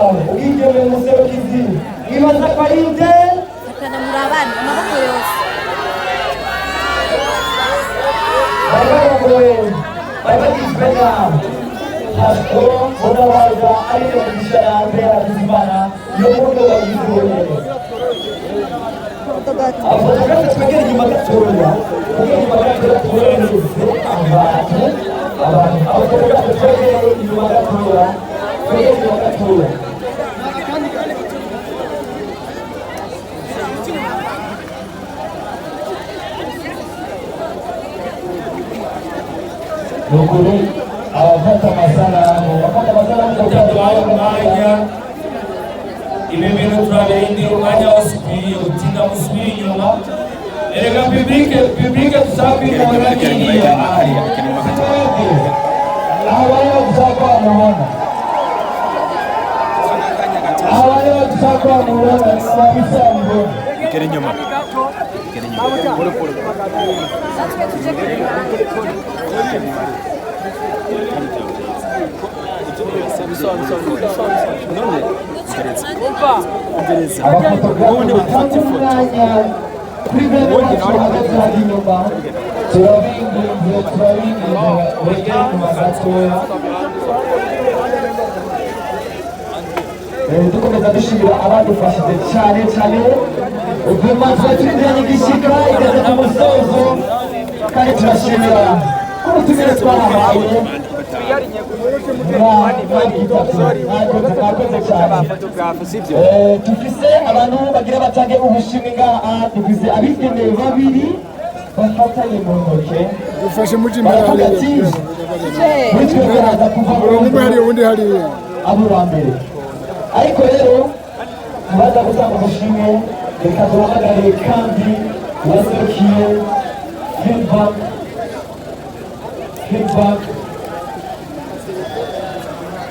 ubwigenge mu muserukizi ibaza ko ari nde akanamura abana amaboko yose baragoye bagizwe na ntabwo unabaza ari yo gisharambe Hakizimana yo mundo wagize abafotogarafe twegera inyuma gatoya abafotogarafe twegera inyuma gatoya nukuri abafata amasanamu tutaduhaye umwanya ibi bintu turabirindira umwanya wose ukwiriye gutinda musubira inyuma erega biblike tusakwiriye muragiriya aho bariho tusakwamubona ni ababisanzwe Ikere inyuma. abafotografe batanga umwanya kuri bene wacu bahagaze hano inyuma turabinginze wegere inyuma gatoya dukomeza dushimira abadufashije cyane cyane ubwuma tuba turindiranye igishyika igeze ku musozo kandi turashimira ko ubutumire twahabaye mwakoze cyane dufise abantu bagira batange ubushimwe ngaha dufise abigemeye babiri bafatanye mu ntoke dufashe mu jimera baravuga ati muri twebwe haza kuva undi hariya abo ba mbere ariko rero baza gutanga ubushimwe reka duhamagare kandi uwaserukiye feedback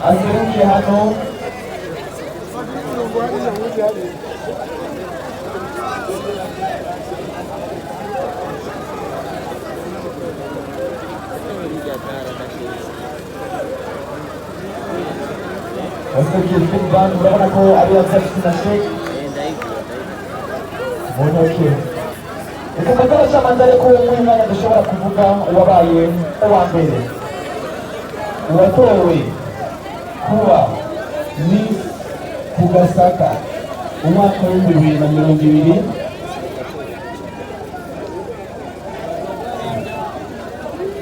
aserukiye hano aserukiye feedback urabona ko ari afite na sheke mu ntoki reka mbagabasha amanzare ko muri mwanya dushobora kuvuga uwabaye uwa mbere uwatowe kuba Miss Kugasaka umwaka w'2020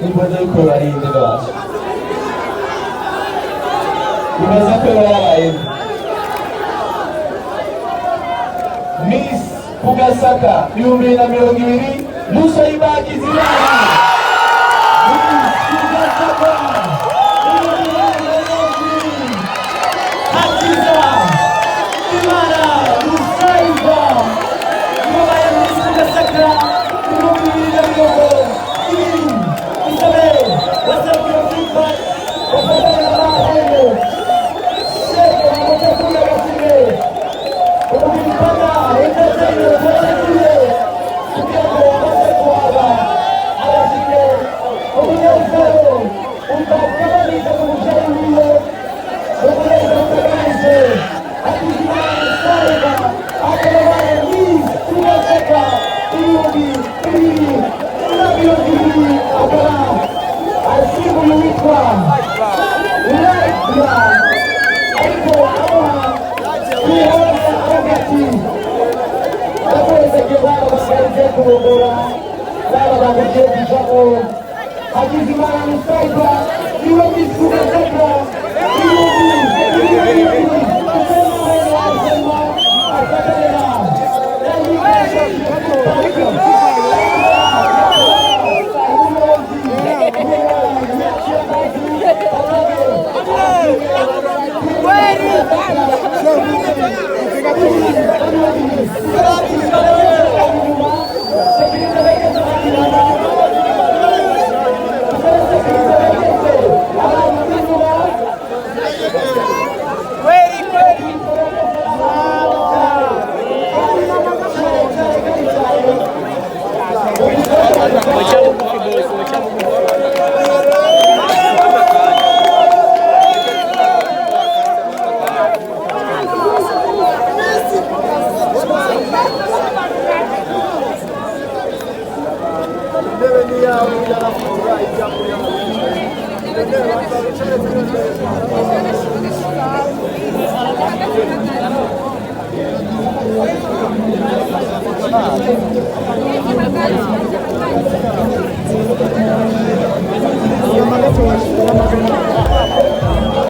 nibaza yuko barinde babasha nibaza ko barabaye Miss Kugasaka 2020 NOUSAIBAH Niwe Kugasaka Hakizimana NOUSAIBAH Niwe Miss Kugasaka Thank you.